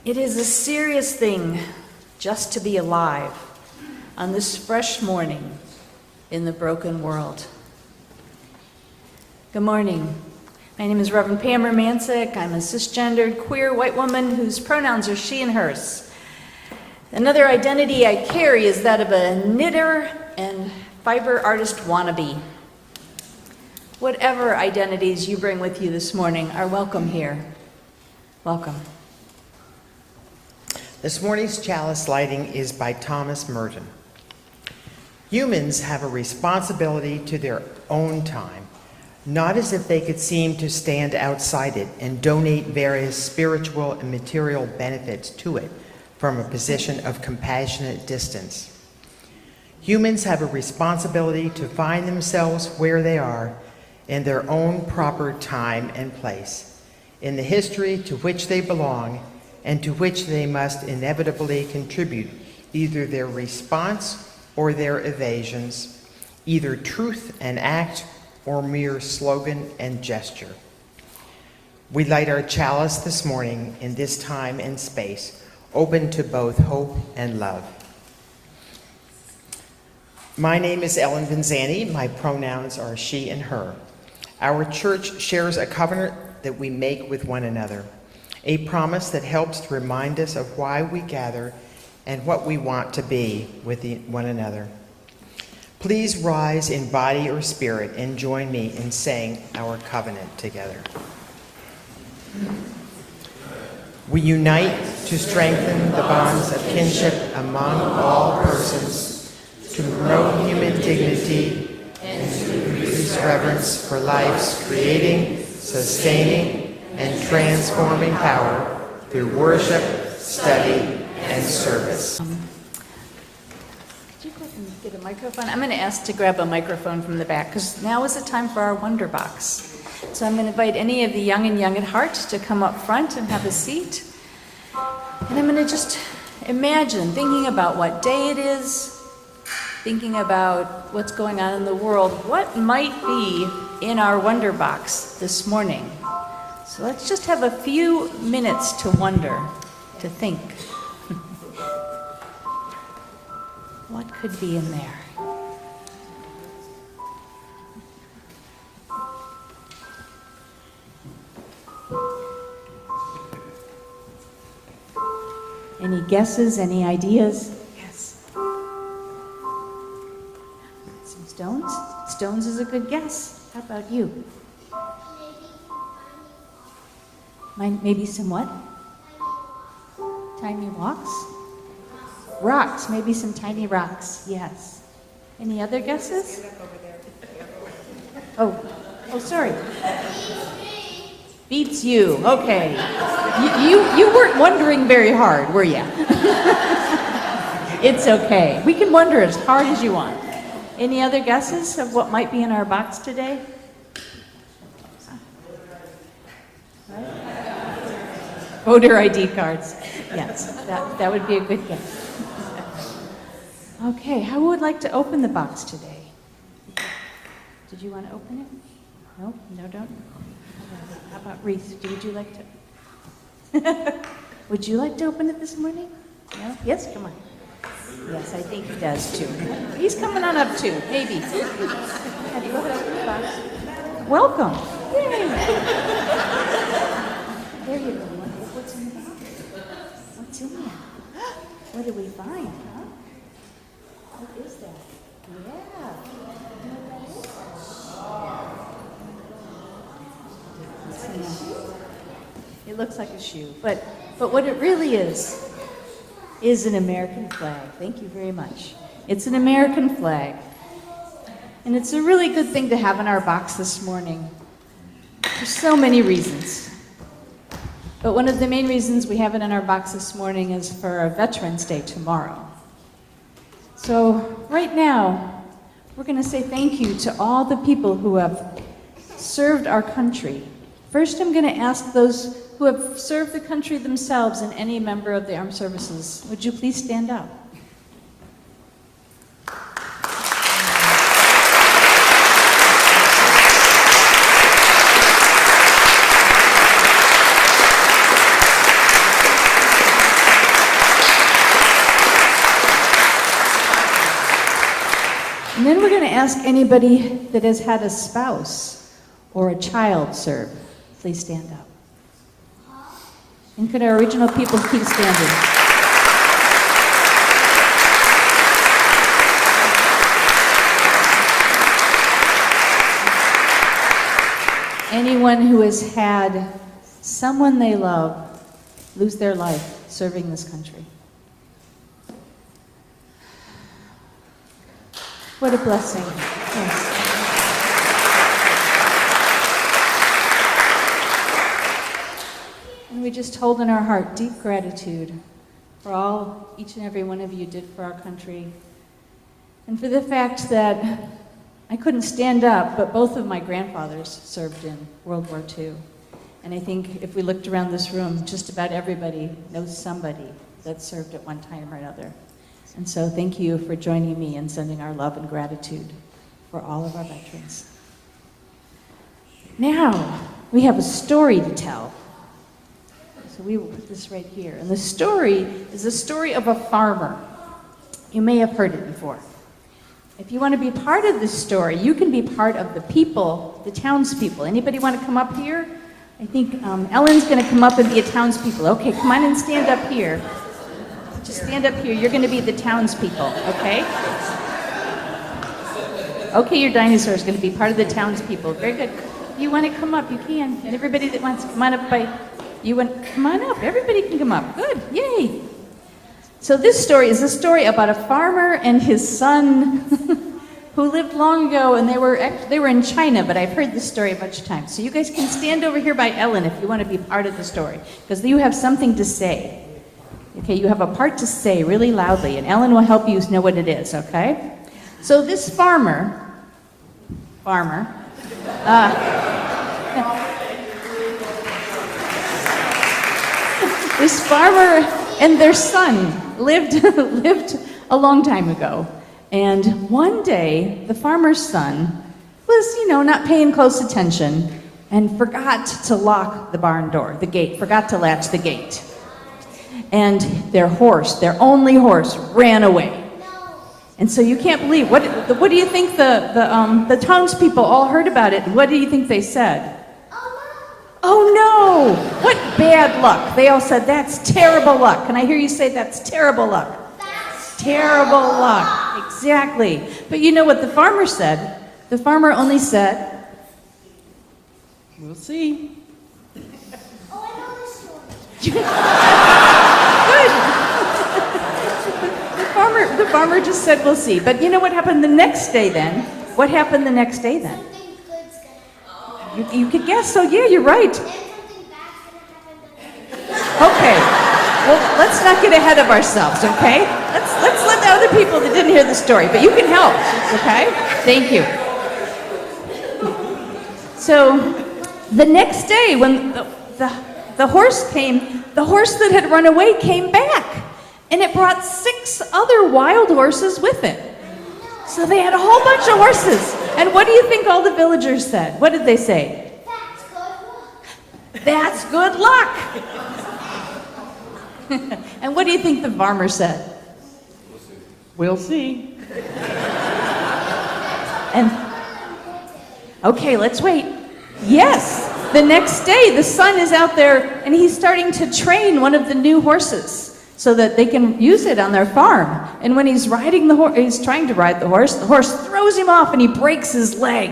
It is a serious thing just to be alive on this fresh morning in the broken world. Good morning. My name is Reverend Pam Romancic. I'm a cisgendered queer white woman whose pronouns are she and hers. Another identity I carry is that of a knitter and fiber artist wannabe. Whatever identities you bring with you this morning are welcome here. Welcome. This morning's chalice lighting is by Thomas Merton. Humans have a responsibility to their own time, not as if they could seem to stand outside it and donate various spiritual and material benefits to it from a position of compassionate distance. Humans have a responsibility to find themselves where they are in their own proper time and place, in the history to which they belong and to which they must inevitably contribute either their response or their evasions, either truth and act or mere slogan and gesture. We light our chalice this morning in this time and space, open to both hope and love. My name is Ellen Vinzani. My pronouns are she and her. Our church shares a covenant that we make with one another, a promise that helps to remind us of why we gather and what we want to be with one another. Please rise in body or spirit and join me in saying our covenant together. We unite to strengthen the bonds of kinship among all persons, to promote human dignity and to increase reverence for life's creating, sustaining, and transforming power through worship, study, and service. Could you go ahead and get a microphone? I'm going to ask to grab a microphone from the back because now is the time for our Wonder Box. So I'm going to invite any of the young and young at heart to come up front and have a seat. And I'm going to just imagine thinking about what day it is, thinking about what's going on in the world, what might be in our Wonder Box this morning. So let's just have a few minutes to wonder, to think. What could be in there? Any guesses, any ideas? Yes. Some stones? Stones is a good guess. How about you? Maybe some what? Tiny rocks? Rocks, maybe some tiny rocks, yes. Any other guesses? Oh, sorry. Beats you, okay. You weren't wondering very hard, were you? It's okay. We can wonder as hard as you want. Any other guesses of what might be in our box today? Voter ID cards. Yes, that would be a good guess. Okay, who would like to open the box today? Did you want to open it? No, don't. How about Reese? Would you like to? Would you like to open it this morning? No? Yes, come on. Yes, I think he does too. He's coming on up too, maybe. Have you opened the box? Welcome. Yay. There you go. What's in the box? What's in there? What did we find, huh? What is that? Yeah. It looks like a shoe, but what it really is an American flag. Thank you very much. It's an American flag. And it's a really good thing to have in our box this morning for so many reasons. But one of the main reasons we have it in our box this morning is for Veterans Day tomorrow. So right now, we're going to say thank you to all the people who have served our country. First, I'm going to ask those who have served the country themselves and any member of the armed services. Would you please stand up? ask anybody that has had a spouse or a child serve, please stand up. And could our original people keep standing? Anyone who has had someone they love lose their life serving this country. What a blessing. Yes. And we just hold in our heart deep gratitude for all each and every one of you did for our country. And for the fact that I couldn't stand up, but both of my grandfathers served in World War II. And I think if we looked around this room, just about everybody knows somebody that served at one time or another. And so thank you for joining me in sending our love and gratitude for all of our veterans. Now, we have a story to tell. So we will put this right here. And the story is the story of a farmer. You may have heard it before. If you want to be part of this story, you can be part of the people, the townspeople. Anybody want to come up here? I think Ellen's going to come up and be a townspeople. Okay, come on and stand up here. Just stand up here. You're going to be the townspeople, okay? Okay, your dinosaur is going to be part of the townspeople. Very good. If you want to come up, you can. And everybody that wants to come on up come on up. Everybody can come up. Good. Yay. So this story is a story about a farmer and his son who lived long ago, and they were in China, but I've heard this story a bunch of times. So you guys can stand over here by Ellen if you want to be part of the story, because you have something to say. Okay, you have a part to say really loudly, and Ellen will help you know what it is, okay? So this farmer, this farmer and their son lived a long time ago. And one day, the farmer's son was, not paying close attention and forgot to lock the barn door, the gate, forgot to latch the gate. And their only horse, ran away. And so you can't believe, what do you think the townspeople all heard about it? What do you think they said? Oh no! What bad luck. They all said, that's terrible luck. Can I hear you say that's terrible luck? That's terrible luck. Exactly. But you know what the farmer said? The farmer only said, we'll see. Oh, I know this story. Good. The farmer just said, we'll see. But you know what happened the next day then? What happened the next day then? Something good's gonna happen. You could guess, so yeah, you're right. And something bad's gonna happen. Okay, well, let's not get ahead of ourselves, okay? Let's let the other people that didn't hear the story, but you can help, okay? Thank you. So, the next day when the horse came, the horse that had run away came back, and it brought 6 other wild horses with it. So they had a whole bunch of horses. And what do you think all the villagers said? What did they say? That's good luck. That's good luck. And what do you think the farmer said? We'll see. And okay, let's wait. Yes, the next day the son is out there and he's starting to train one of the new horses so that they can use it on their farm. And when he's riding he's trying to ride the horse throws him off and he breaks his leg.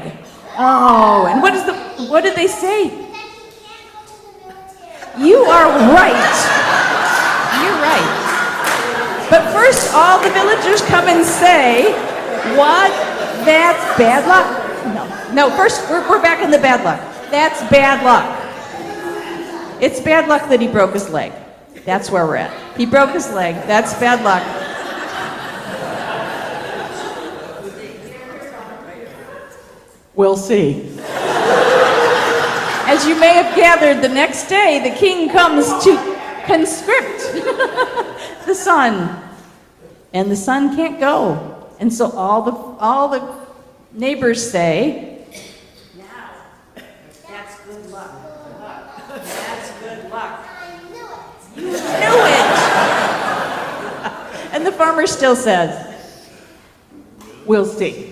Oh, and what did they say? You are right. You're right. But first, all the villagers come and say, what? That's bad luck. No, first, we're back in the bad luck. That's bad luck. It's bad luck that he broke his leg. That's where we're at. He broke his leg. That's bad luck. We'll see. As you may have gathered, the next day, the king comes to conscript the son. And the son can't go. And so all the neighbors say, now, that's good luck. That's good luck. You knew it. And the farmer still says, we'll see.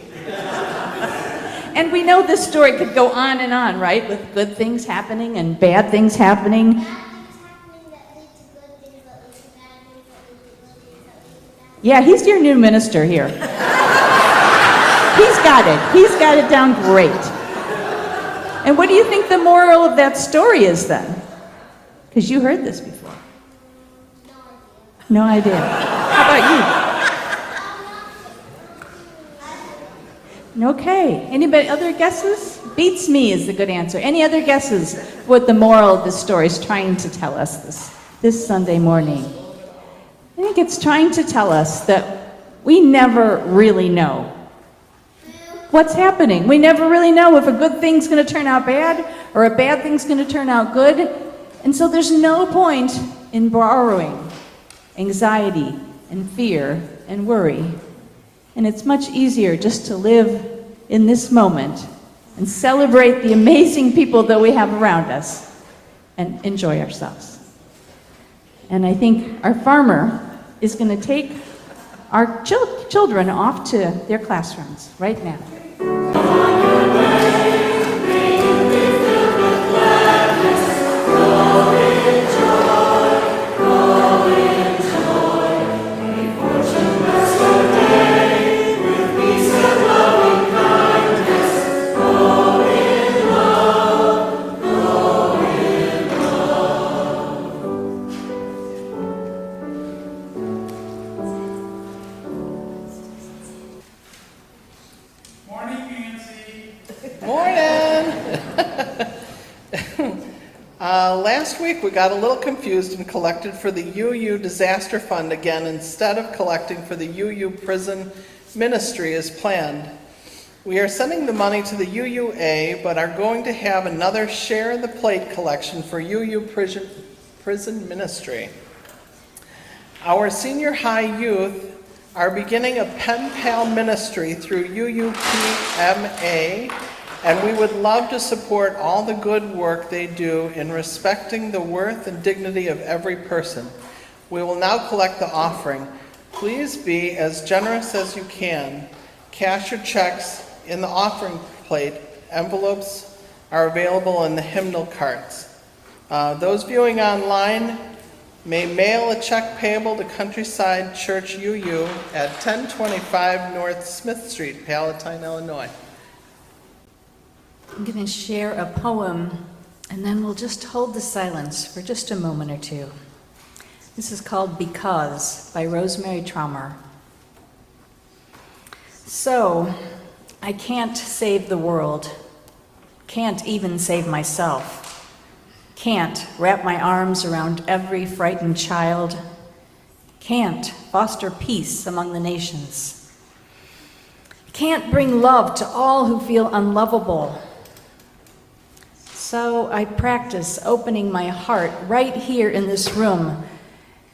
And we know this story could go on and on, right? With good things happening and bad things happening. Bad things happening that lead to good things that lead to bad things that lead to good things that lead to bad things. Yeah, he's your new minister here. He's got it. He's got it down great. And what do you think the moral of that story is then? Because you heard this before. No idea. How about you? Okay. Anybody, other guesses? Beats me is the good answer. Any other guesses what the moral of this story is trying to tell us this Sunday morning? I think it's trying to tell us that we never really know what's happening. We never really know if a good thing's going to turn out bad or a bad thing's going to turn out good. And so there's no point in borrowing anxiety and fear and worry. And it's much easier just to live in this moment and celebrate the amazing people that we have around us and enjoy ourselves. And I think our farmer is going to take our children off to their classrooms right now. Last week we got a little confused and collected for the UU Disaster Fund again instead of collecting for the UU Prison Ministry as planned. We are sending the money to the UUA, but are going to have another Share the Plate collection for UU Prison Ministry. Our senior high youth are beginning a pen pal ministry through UUPMA, and we would love to support all the good work they do in respecting the worth and dignity of every person. We will now collect the offering. Please be as generous as you can. Cash your checks in the offering plate. Envelopes are available in the hymnal carts. Those viewing online may mail a check payable to Countryside Church UU at 1025 North Smith Street, Palatine, Illinois. I'm going to share a poem, and then we'll just hold the silence for just a moment or two. This is called Because by Rosemary Traumer. So, I can't save the world, can't even save myself, can't wrap my arms around every frightened child, can't foster peace among the nations, can't bring love to all who feel unlovable. So I practice opening my heart right here in this room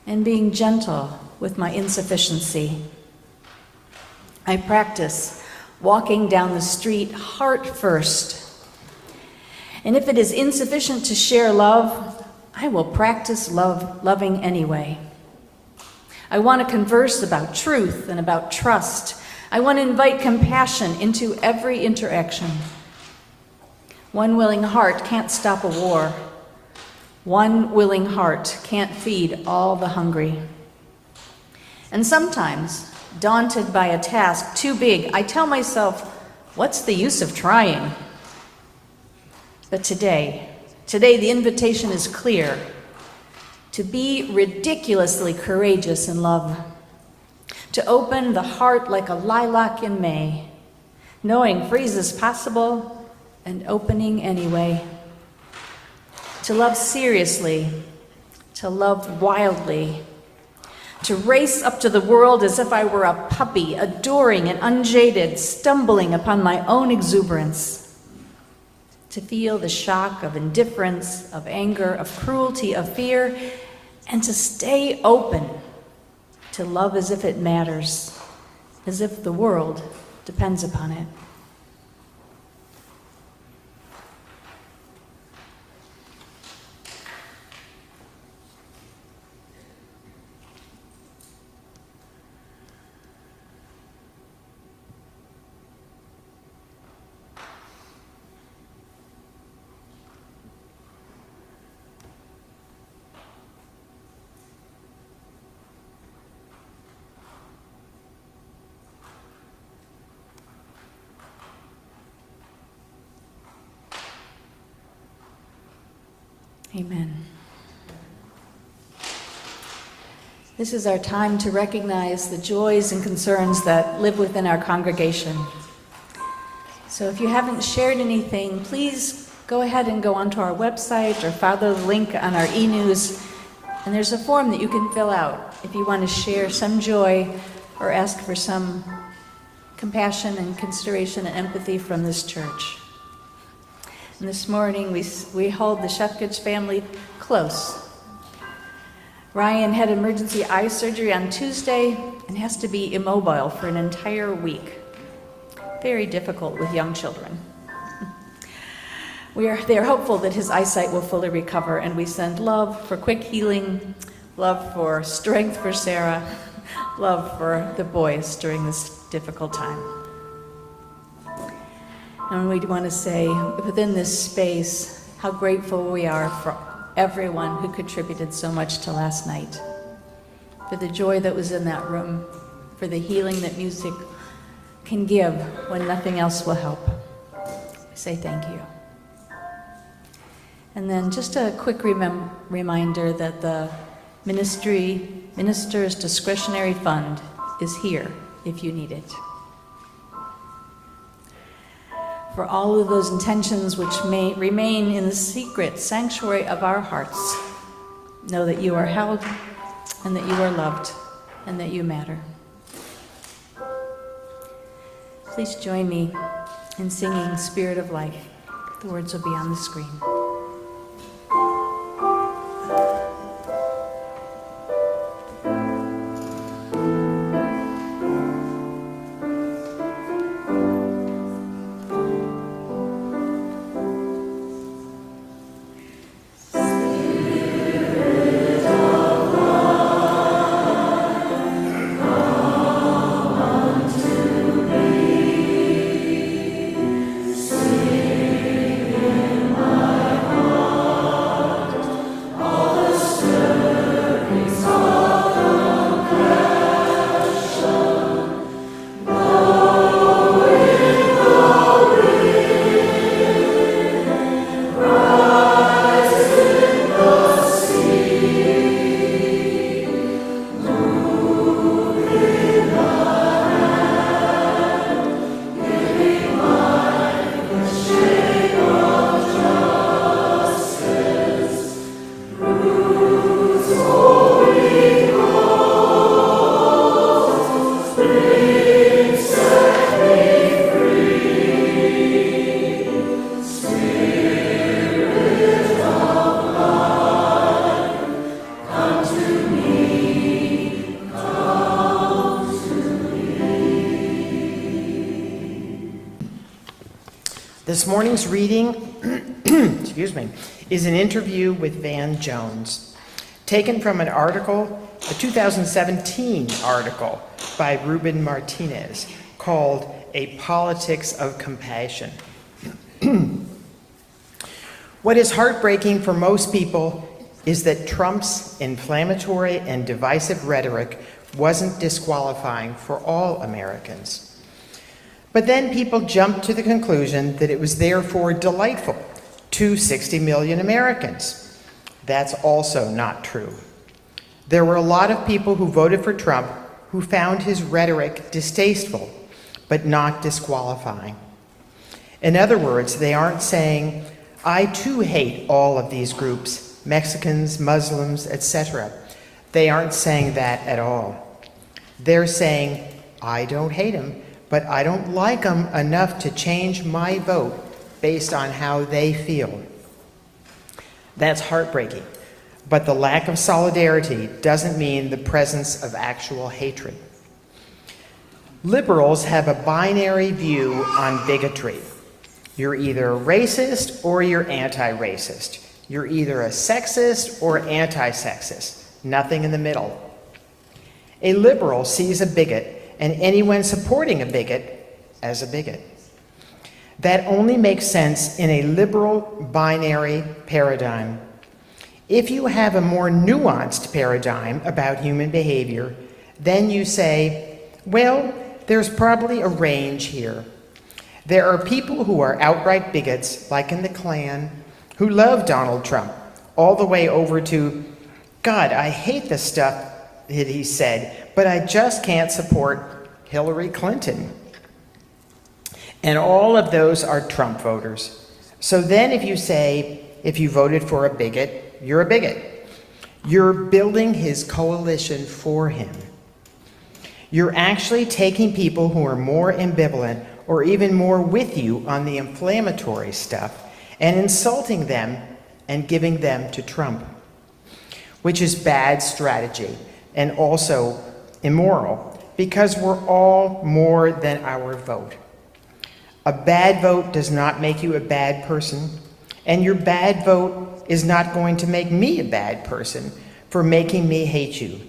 and being gentle with my insufficiency. I practice walking down the street heart first. And if it is insufficient to share love, I will practice loving anyway. I want to converse about truth and about trust. I want to invite compassion into every interaction. One willing heart can't stop a war. One willing heart can't feed all the hungry. And sometimes, daunted by a task too big, I tell myself, what's the use of trying? But today the invitation is clear: to be ridiculously courageous in love, to open the heart like a lilac in May, knowing freeze is possible and opening anyway, to love seriously, to love wildly, to race up to the world as if I were a puppy, adoring and unjaded, stumbling upon my own exuberance, to feel the shock of indifference, of anger, of cruelty, of fear, and to stay open, to love as if it matters, as if the world depends upon it. Amen. This is our time to recognize the joys and concerns that live within our congregation. So if you haven't shared anything, please go ahead and go onto our website or follow the link on our e-news, and there's a form that you can fill out if you want to share some joy or ask for some compassion and consideration and empathy from this church. And this morning we hold the Shefkich family close. Ryan had emergency eye surgery on Tuesday and has to be immobile for an entire week. Very difficult with young children. They are hopeful that his eyesight will fully recover, and we send love for quick healing, love for strength for Sarah, love for the boys during this difficult time. And we want to say within this space how grateful we are for everyone who contributed so much to last night, for the joy that was in that room, for the healing that music can give when nothing else will help. We say thank you. And then just a quick reminder that the Minister's Discretionary Fund is here if you need it. For all of those intentions which may remain in the secret sanctuary of our hearts, know that you are held and that you are loved and that you matter. Please join me in singing Spirit of Life. The words will be on the screen. This morning's reading is an interview with Van Jones, taken from an article, a 2017 article by Ruben Martinez called A Politics of Compassion. What is heartbreaking for most people is that Trump's inflammatory and divisive rhetoric wasn't disqualifying for all Americans. But then people jumped to the conclusion that it was therefore delightful to 60 million Americans. That's also not true. There were a lot of people who voted for Trump who found his rhetoric distasteful, but not disqualifying. In other words, they aren't saying, I too hate all of these groups, Mexicans, Muslims, etc. They aren't saying that at all. They're saying, I don't hate them, but I don't like them enough to change my vote based on how they feel. That's heartbreaking, but the lack of solidarity doesn't mean the presence of actual hatred. Liberals have a binary view on bigotry. You're either racist or you're anti-racist. You're either a sexist or anti-sexist, nothing in the middle. A liberal sees a bigot and anyone supporting a bigot as a bigot. That only makes sense in a liberal binary paradigm. If you have a more nuanced paradigm about human behavior, then you say, well, there's probably a range here. There are people who are outright bigots, like in the Klan, who love Donald Trump, all the way over to, God, I hate the stuff that he said, but I just can't support Hillary Clinton. And all of those are Trump voters. So then if you say, if you voted for a bigot, you're a bigot. You're building his coalition for him. You're actually taking people who are more ambivalent or even more with you on the inflammatory stuff and insulting them and giving them to Trump, which is bad strategy and also immoral because we're all more than our vote. A bad vote does not make you a bad person, and your bad vote is not going to make me a bad person for making me hate you.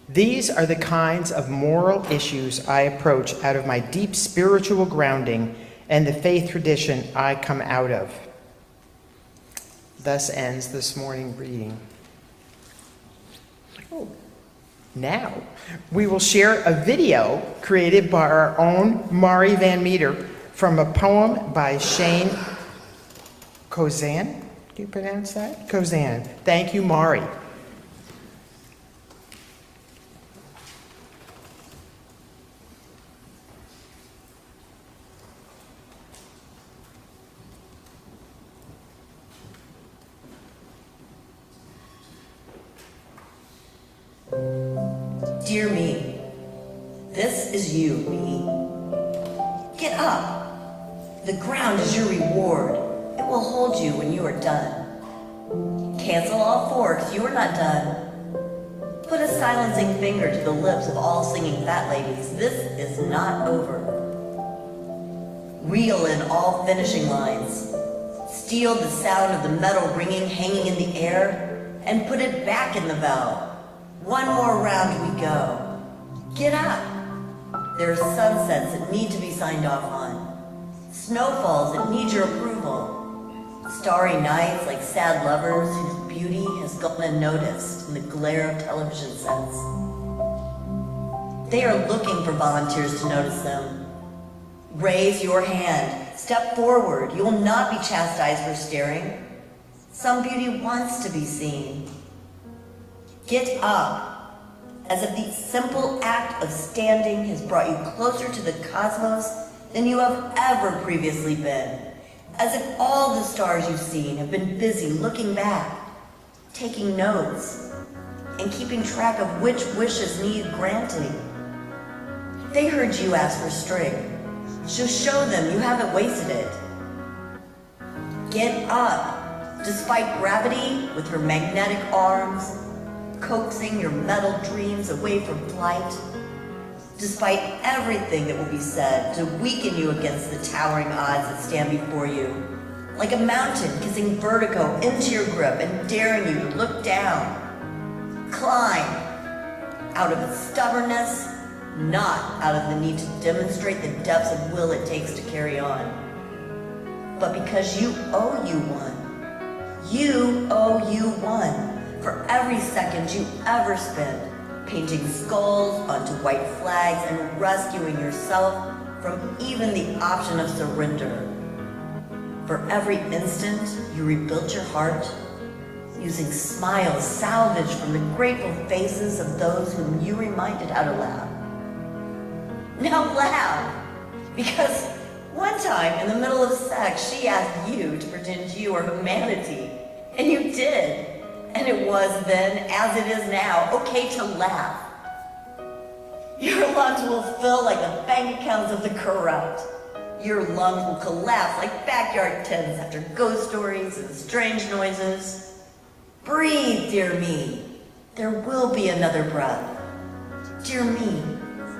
These are the kinds of moral issues I approach out of my deep spiritual grounding and the faith tradition I come out of. Thus ends this morning reading. Now, we will share a video created by our own Mari Van Meter from a poem by Shane Kozan. Do you pronounce that? Kozan. Thank you, Mari. Dear me, this is you, me. Get up. The ground is your reward. It will hold you when you are done. Cancel all forks, you are not done. Put a silencing finger to the lips of all singing fat ladies. This is not over. Reel in all finishing lines. Steal the sound of the metal ringing hanging in the air and put it back in the valve. One more round we go. Get up. There are sunsets that need to be signed off on. Snowfalls that need your approval. Starry nights like sad lovers whose beauty has gone unnoticed in the glare of television sets. They are looking for volunteers to notice them. Raise your hand. Step forward. You will not be chastised for staring. Some beauty wants to be seen. Get up, as if the simple act of standing has brought you closer to the cosmos than you have ever previously been, as if all the stars you've seen have been busy looking back, taking notes, and keeping track of which wishes need granting. They heard you ask for string, so show them you haven't wasted it. Get up, despite gravity with her magnetic arms, coaxing your metal dreams away from flight, despite everything that will be said to weaken you against the towering odds that stand before you, like a mountain kissing vertigo into your grip and daring you to look down. Climb out of its stubbornness, not out of the need to demonstrate the depths of will it takes to carry on, but because you owe you one. You owe you one. For every second you ever spent painting skulls onto white flags and rescuing yourself from even the option of surrender. For every instant you rebuilt your heart, using smiles salvaged from the grateful faces of those whom you reminded how to laugh. Now laugh, because one time in the middle of sex she asked you to pretend you were humanity, and you did. And it was then, as it is now, okay to laugh. Your lungs will fill like the bank accounts of the corrupt. Your lungs will collapse like backyard tents after ghost stories and strange noises. Breathe, dear me. There will be another breath. Dear me,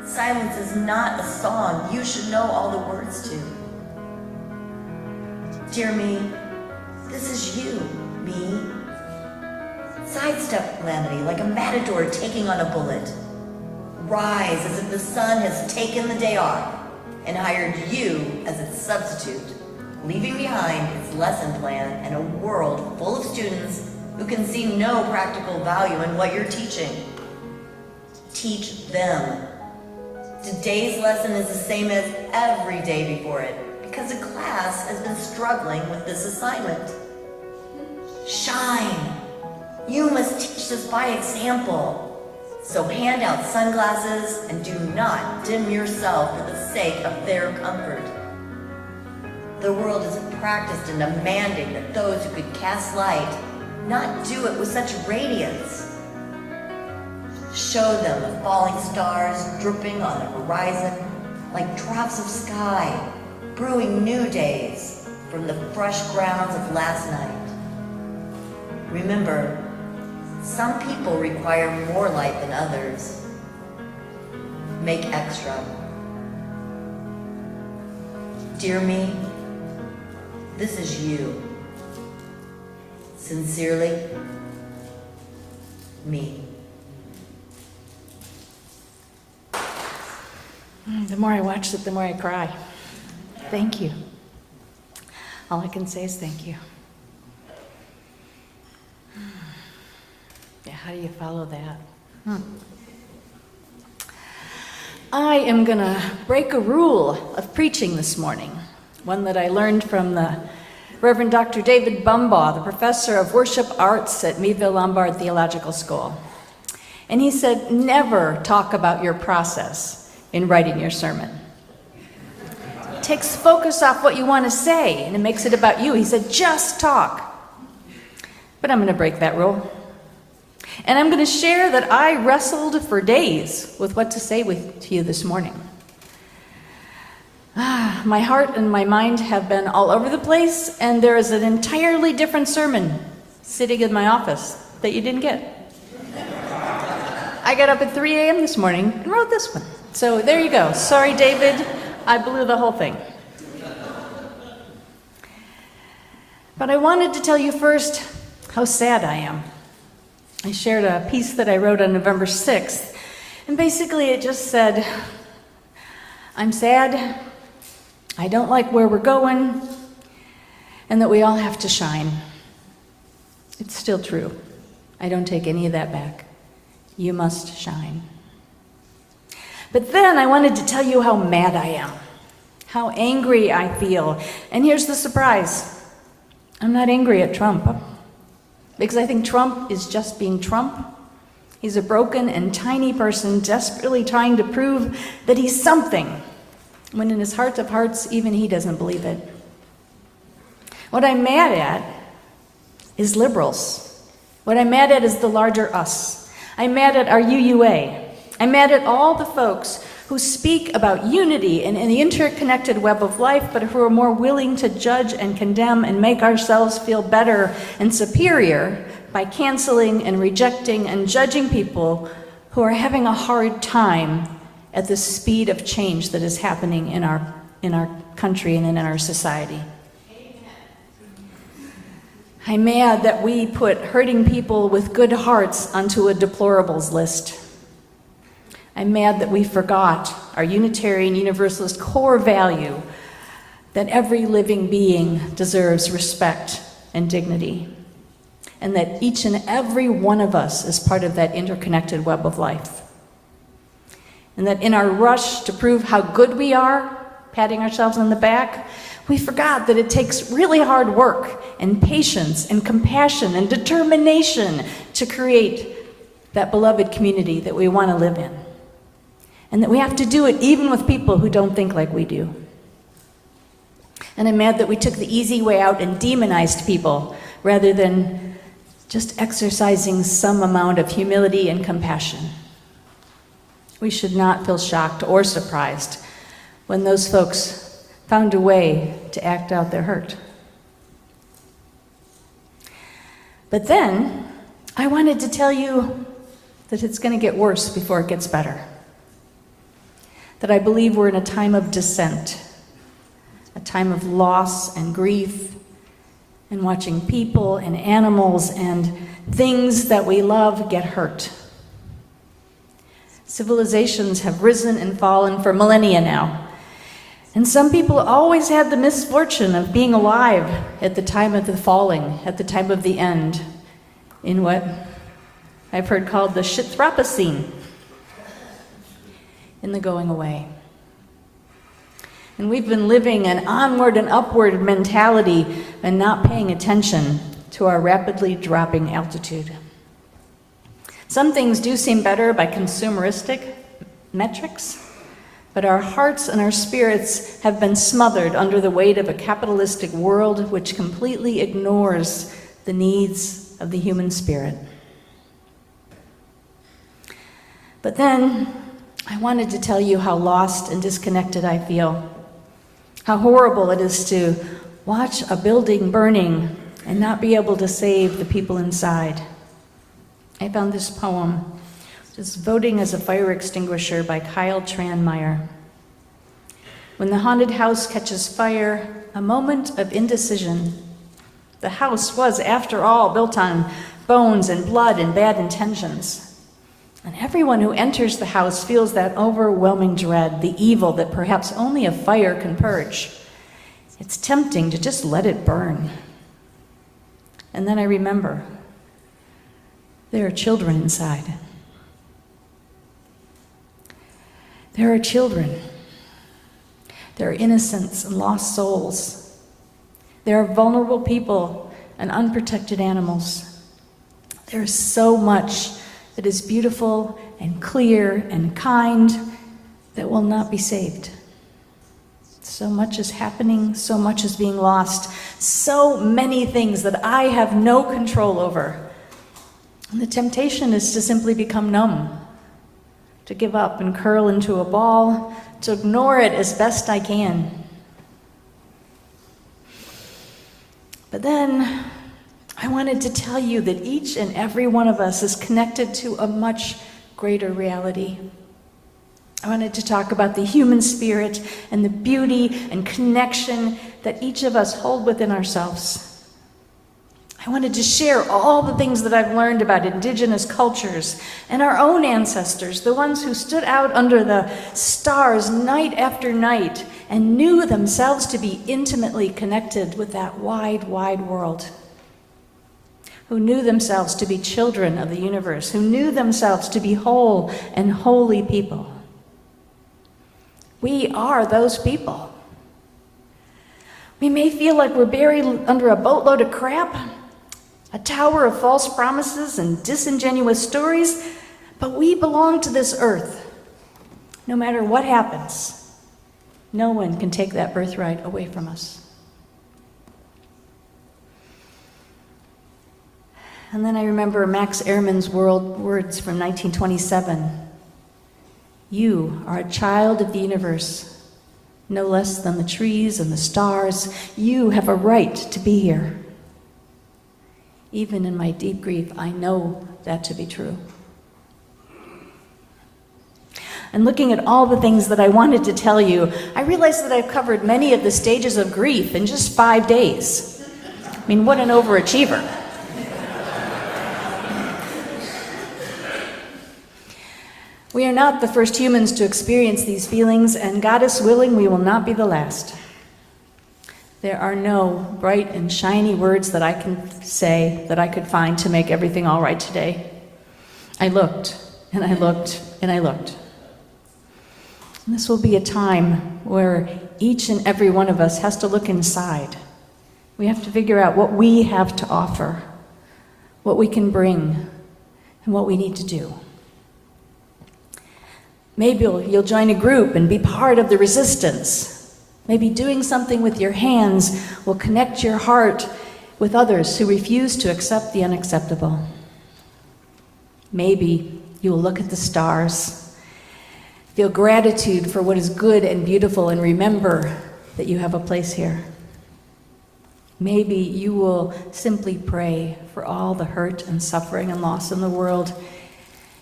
silence is not a song you should know all the words to. Dear me, this is you, me. Sidestep calamity like a matador taking on a bullet. Rise as if the sun has taken the day off and hired you as its substitute, leaving behind its lesson plan and a world full of students who can see no practical value in what you're teaching. Teach them. Today's lesson is the same as every day before it because the class has been struggling with this assignment. Shine. You must teach this by example. So hand out sunglasses and do not dim yourself for the sake of their comfort. The world is practiced in demanding that those who could cast light not do it with such radiance. Show them the falling stars dripping on the horizon like drops of sky, brewing new days from the fresh grounds of last night. Remember, some people require more light than others. Make extra. Dear me, this is you. Sincerely, me. The more I watch it, the more I cry. Thank you. All I can say is thank you. Yeah, how do you follow that? I am going to break a rule of preaching this morning, one that I learned from the Reverend Dr. David Bumbaugh, the professor of worship arts at Meadville Lombard Theological School. And he said, never talk about your process in writing your sermon. It takes focus off what you want to say, and it makes it about you. He said, just talk. But I'm going to break that rule. And I'm going to share that I wrestled for days with what to say to you this morning. My heart and my mind have been all over the place, and there is an entirely different sermon sitting in my office that you didn't get. I got up at 3 a.m. this morning and wrote this one. So there you go. Sorry, David, I blew the whole thing. But I wanted to tell you first how sad I am. I shared a piece that I wrote on November 6th, and basically it just said, I'm sad, I don't like where we're going, and that we all have to shine. It's still true. I don't take any of that back. You must shine. But then I wanted to tell you how mad I am, how angry I feel. And here's the surprise. I'm not angry at Trump, because I think Trump is just being Trump. He's a broken and tiny person desperately trying to prove that he's something, when in his heart of hearts, even he doesn't believe it. What I'm mad at is liberals. What I'm mad at is the larger us. I'm mad at our UUA. I'm mad at all the folks who speak about unity and the interconnected web of life, but who are more willing to judge and condemn and make ourselves feel better and superior by canceling and rejecting and judging people who are having a hard time at the speed of change that is happening in our country and in our society. I'm mad that we put hurting people with good hearts onto a deplorables list. I'm mad that we forgot our Unitarian Universalist core value that every living being deserves respect and dignity, and that each and every one of us is part of that interconnected web of life. And that in our rush to prove how good we are, patting ourselves on the back, we forgot that it takes really hard work and patience and compassion and determination to create that beloved community that we want to live in. And that we have to do it even with people who don't think like we do. And I'm mad that we took the easy way out and demonized people rather than just exercising some amount of humility and compassion. We should not feel shocked or surprised when those folks found a way to act out their hurt. But then, I wanted to tell you that it's going to get worse before it gets better. That I believe we're in a time of descent, a time of loss and grief, and watching people and animals and things that we love get hurt. Civilizations have risen and fallen for millennia now. And some people always had the misfortune of being alive at the time of the falling, at the time of the end, in what I've heard called the Shithropocene, in the going away. And we've been living an onward and upward mentality and not paying attention to our rapidly dropping altitude. Some things do seem better by consumeristic metrics, but our hearts and our spirits have been smothered under the weight of a capitalistic world which completely ignores the needs of the human spirit. But then, I wanted to tell you how lost and disconnected I feel. How horrible it is to watch a building burning and not be able to save the people inside. I found this poem, just Voting as a Fire Extinguisher by Kyle Tranmeyer. When the haunted house catches fire, a moment of indecision. The house was, after all, built on bones and blood and bad intentions. And everyone who enters the house feels that overwhelming dread, the evil that perhaps only a fire can purge. It's tempting to just let it burn. And then I remember, there are children inside. There are children. There are innocents and lost souls. There are vulnerable people and unprotected animals. There is so much that is beautiful and clear and kind that will not be saved. So much is happening, so much is being lost, so many things that I have no control over. And the temptation is to simply become numb, to give up and curl into a ball, to ignore it as best I can. But then I wanted to tell you that each and every one of us is connected to a much greater reality. I wanted to talk about the human spirit and the beauty and connection that each of us hold within ourselves. I wanted to share all the things that I've learned about indigenous cultures and our own ancestors, the ones who stood out under the stars night after night and knew themselves to be intimately connected with that wide, wide world. Who knew themselves to be children of the universe, who knew themselves to be whole and holy people. We are those people. We may feel like we're buried under a boatload of crap, a tower of false promises and disingenuous stories, but we belong to this earth. No matter what happens, no one can take that birthright away from us. And then I remember Max Ehrmann's words from 1927. You are a child of the universe, no less than the trees and the stars. You have a right to be here. Even in my deep grief, I know that to be true. And looking at all the things that I wanted to tell you, I realized that I've covered many of the stages of grief in just 5 days. I mean, what an overachiever. We are not the first humans to experience these feelings, and God is willing, we will not be the last. There are no bright and shiny words that I can say that I could find to make everything all right today. I looked, and I looked, and I looked. And this will be a time where each and every one of us has to look inside. We have to figure out what we have to offer, what we can bring, and what we need to do. Maybe you'll join a group and be part of the resistance. Maybe doing something with your hands will connect your heart with others who refuse to accept the unacceptable. Maybe you will look at the stars, feel gratitude for what is good and beautiful, and remember that you have a place here. Maybe you will simply pray for all the hurt and suffering and loss in the world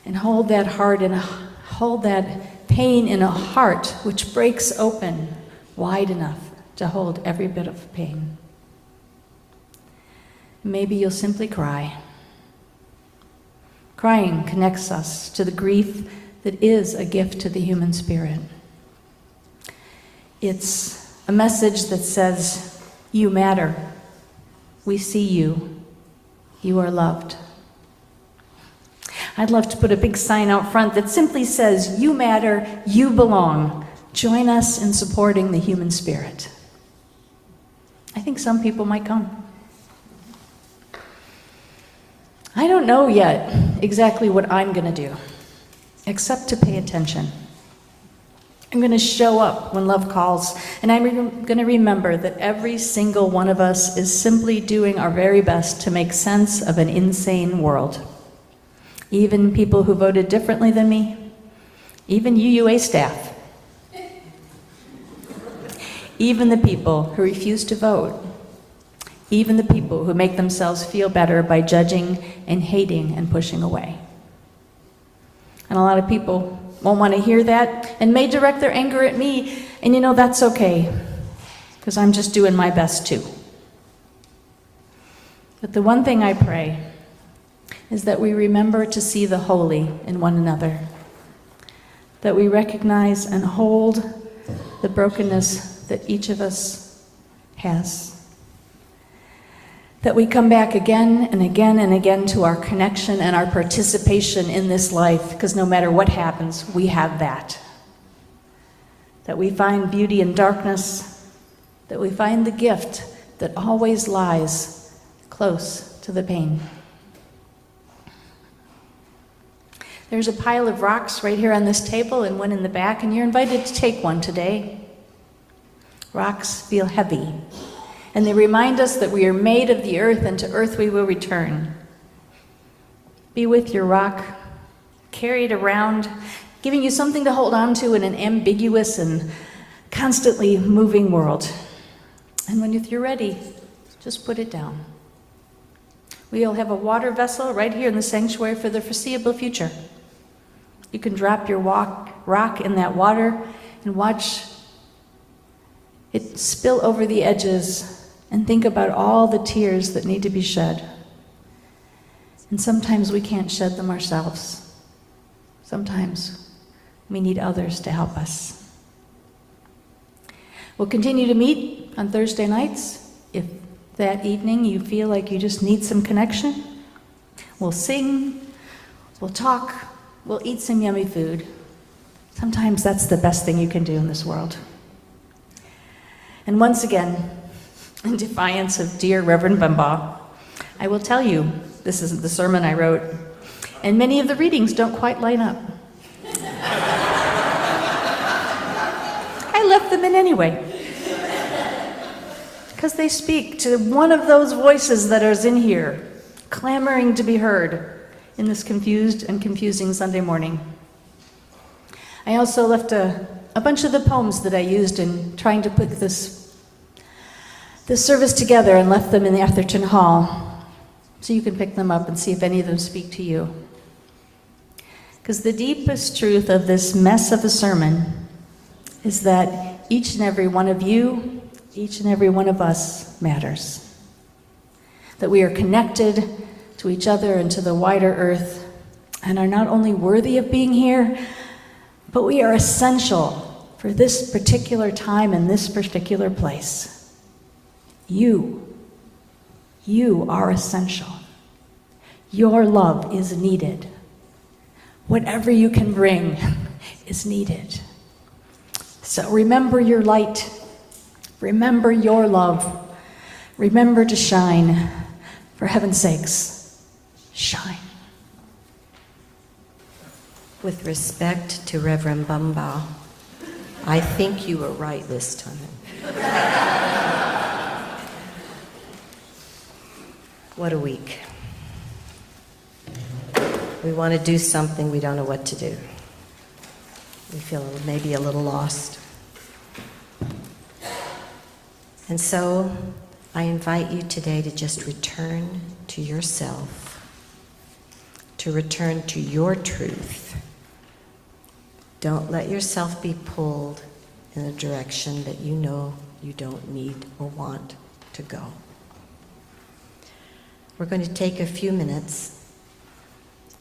and hold that heart and hold that pain in a heart which breaks open wide enough to hold every bit of pain. Maybe you'll simply cry. Crying connects us to the grief that is a gift to the human spirit. It's a message that says, you matter. We see you. You are loved. I'd love to put a big sign out front that simply says, you matter, you belong. Join us in supporting the human spirit. I think some people might come. I don't know yet exactly what I'm going to do, except to pay attention. I'm going to show up when love calls, and I'm going to remember that every single one of us is simply doing our very best to make sense of an insane world. Even people who voted differently than me, even UUA staff, even the people who refuse to vote, even the people who make themselves feel better by judging and hating and pushing away. And a lot of people won't want to hear that and may direct their anger at me, and that's okay, because I'm just doing my best too. But the one thing I pray is that we remember to see the holy in one another, that we recognize and hold the brokenness that each of us has, that we come back again and again and again to our connection and our participation in this life, because no matter what happens, we have that. That we find beauty in darkness, that we find the gift that always lies close to the pain. There's a pile of rocks right here on this table and one in the back, and you're invited to take one today. Rocks feel heavy, and they remind us that we are made of the earth, and to earth we will return. Be with your rock, carry it around, giving you something to hold on to in an ambiguous and constantly moving world. And when you're ready, just put it down. We'll have a water vessel right here in the sanctuary for the foreseeable future. You can drop your rock in that water and watch it spill over the edges, and think about all the tears that need to be shed. And sometimes we can't shed them ourselves. Sometimes we need others to help us. We'll continue to meet on Thursday nights. If that evening you feel like you just need some connection, we'll sing, we'll talk, we'll eat some yummy food. Sometimes that's the best thing you can do in this world. And once again, in defiance of dear Reverend Bumbaugh, I will tell you, this isn't the sermon I wrote, and many of the readings don't quite line up. I left them in anyway, because they speak to one of those voices that is in here, clamoring to be heard in this confused and confusing Sunday morning. I also left a bunch of the poems that I used in trying to put this service together, and left them in the Atherton Hall, so you can pick them up and see if any of them speak to you. Because the deepest truth of this mess of a sermon is that each and every one of you, each and every one of us matters. That we are connected to each other and to the wider earth, and are not only worthy of being here, but we are essential for this particular time and this particular place. You are essential. Your love is needed. Whatever you can bring is needed. So remember your light. Remember your love. Remember to shine. For heaven's sakes, shine. With respect to Reverend Bumbaugh, I think you were right this time. What a week. We want to do something, we don't know what to do. We feel maybe a little lost. And so I invite you today to just return to yourself, to return to your truth. Don't let yourself be pulled in a direction that you know you don't need or want to go. We're going to take a few minutes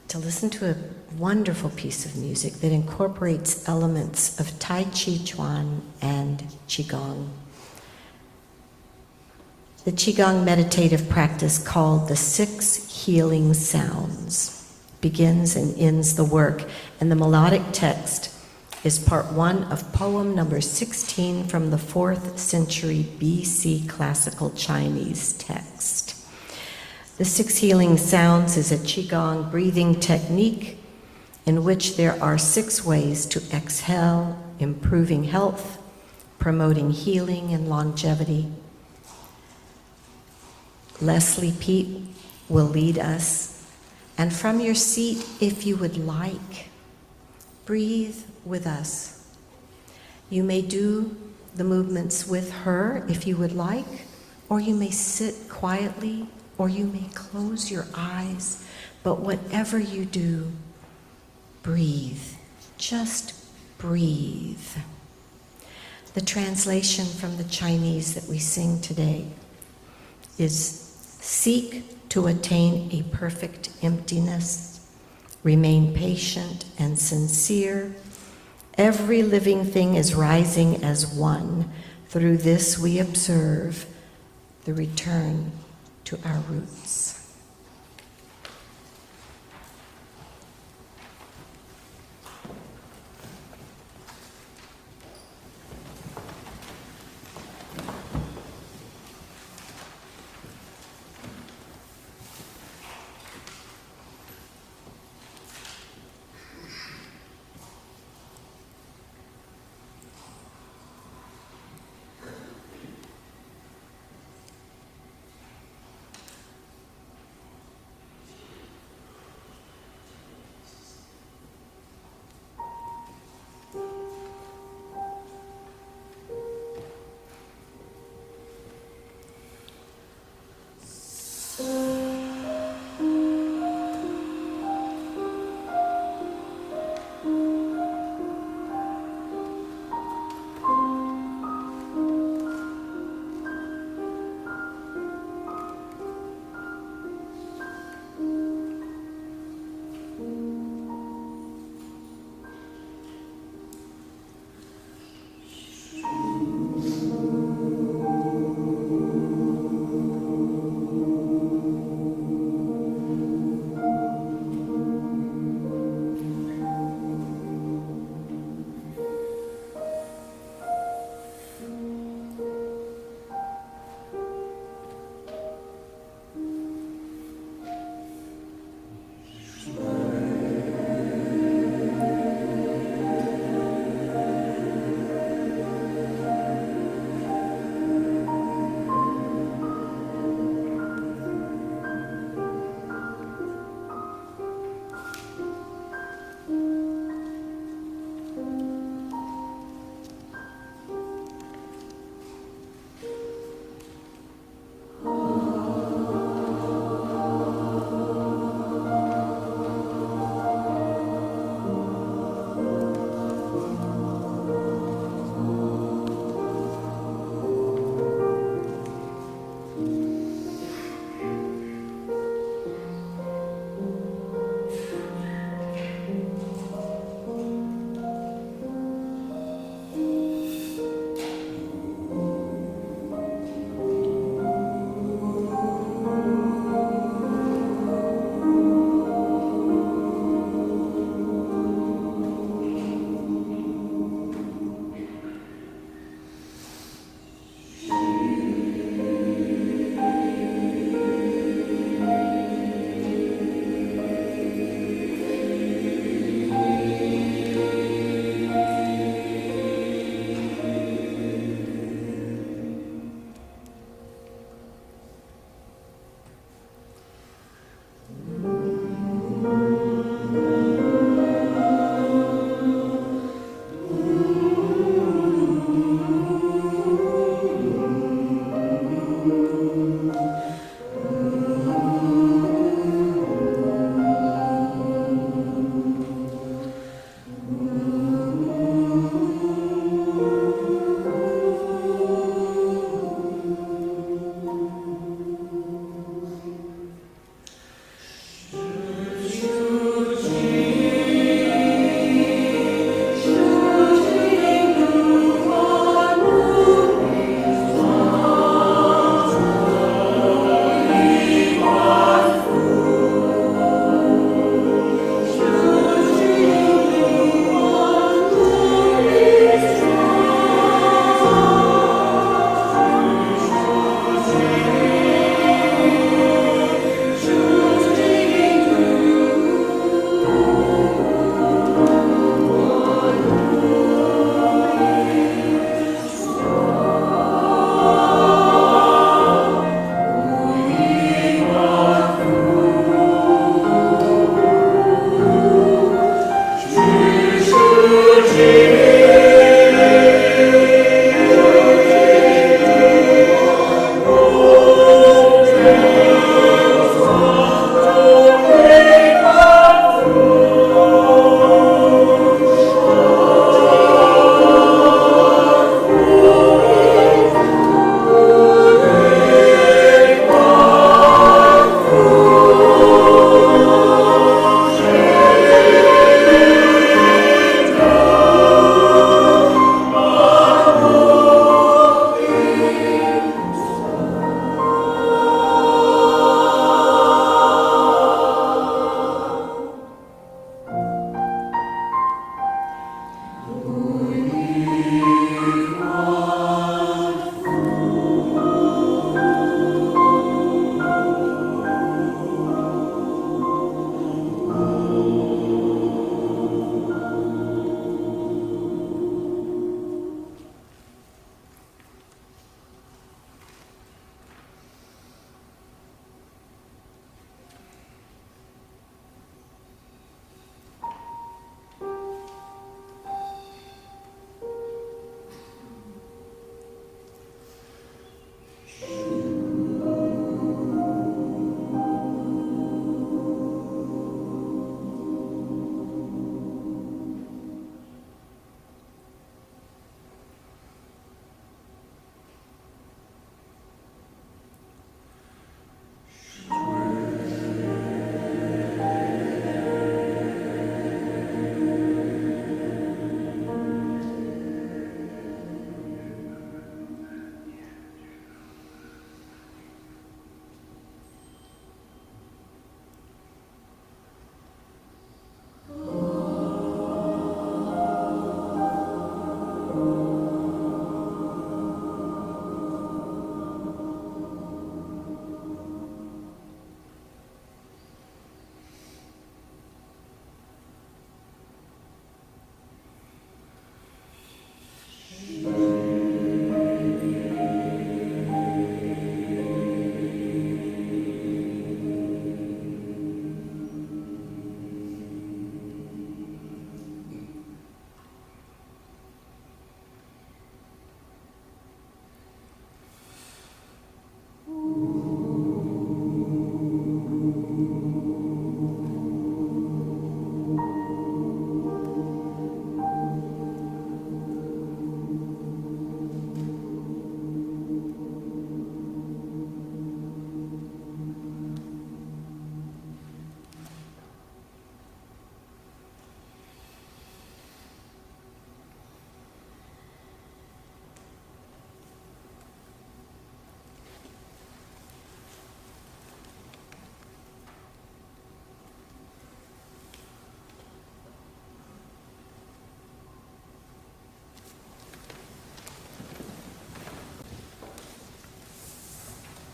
to listen to a wonderful piece of music that incorporates elements of Tai Chi Chuan and Qigong. The Qigong meditative practice, called the 6 Healing Sounds, begins and ends the work, and the melodic text is part 1 of poem number 16 from the 4th century BC classical Chinese text. The 6 healing sounds is a Qigong breathing technique in which there are 6 ways to exhale, improving health, promoting healing and longevity. Leslie Pete will lead us, and from your seat, if you would like, breathe with us. You may do the movements with her if you would like, or you may sit quietly, or you may close your eyes, but whatever you do, breathe. Just breathe. The translation from the Chinese that we sing today is seek to attain a perfect emptiness, remain patient and sincere. Every living thing is rising as one. Through this we observe the return to our roots.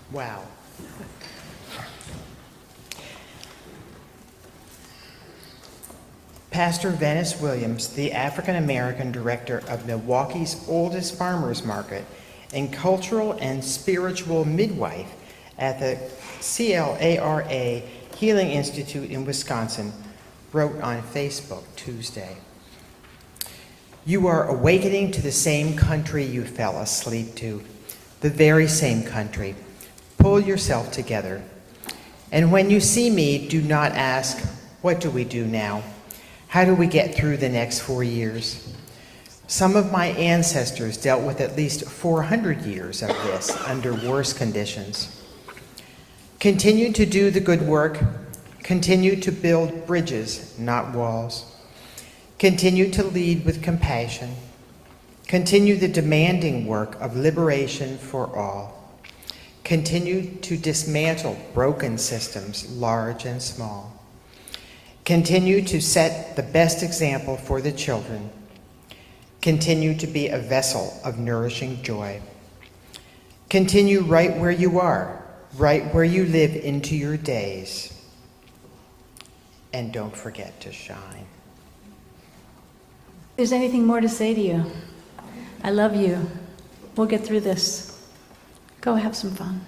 Wow. Pastor Venice Williams, the African-American director of Milwaukee's oldest farmers market and cultural and spiritual midwife at the CLARA Healing Institute in Wisconsin, wrote on Facebook Tuesday, "You are awakening to the same country you fell asleep to, the very same country. Pull yourself together. And when you see me, do not ask, what do we do now? How do we get through the next 4 years? Some of my ancestors dealt with at least 400 years of this under worse conditions. Continue to do the good work. Continue to build bridges, not walls. Continue to lead with compassion. Continue the demanding work of liberation for all. Continue to dismantle broken systems, large and small. Continue to set the best example for the children. Continue to be a vessel of nourishing joy. Continue right where you are, right where you live into your days. And don't forget to shine." If there's anything more to say to you, I love you. We'll get through this. Go have some fun.